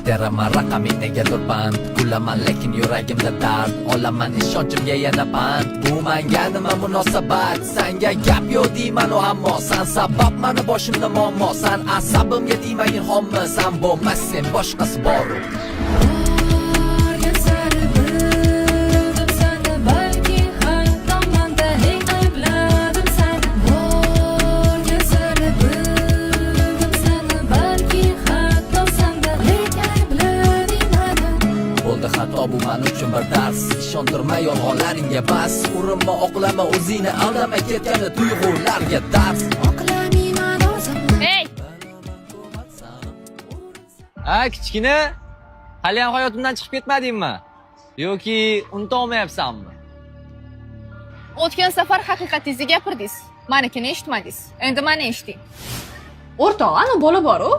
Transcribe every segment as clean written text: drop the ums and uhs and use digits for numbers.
teraman raqaming negadir band, kulaman lekin yuragimda dard, olaman ishonchimga yana pand. Bu menga nima munosabat, senga gap yo'q deyman ammo sen sabab meni boshimda muammo, sen asabimga deymayin hommi, sen bo'lmas sen boshqasi bor. Hatto bu men uchun bir dars, ishontirma yolg'onlaringga bas, urinma oqlama o'zingni aldama ketgani tuyg'ularga dars. Oqlamayman o'zimni. Hey! Kichkina, hali ham hayotimdan chiqib ketmadingmi? Yoki unuta olmayapsanmi? O'tgan safar haqiqatingizni gapirdingiz, menikini eshitmadingiz. Endi meni eshiting. O'rtoq, ana bola bor-ku,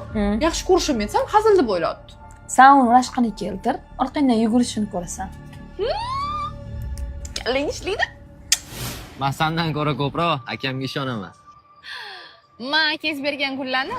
yaxshi ko'rishim etsam, hazil deb o'ylabdi. Sen uni rashqini keltir, orqangdan yugurishini ko'rasan. Kallang ishlaydi. Men sendan ko'ra ko'proq akamga ishonaman. Men akangiz bergan gullarni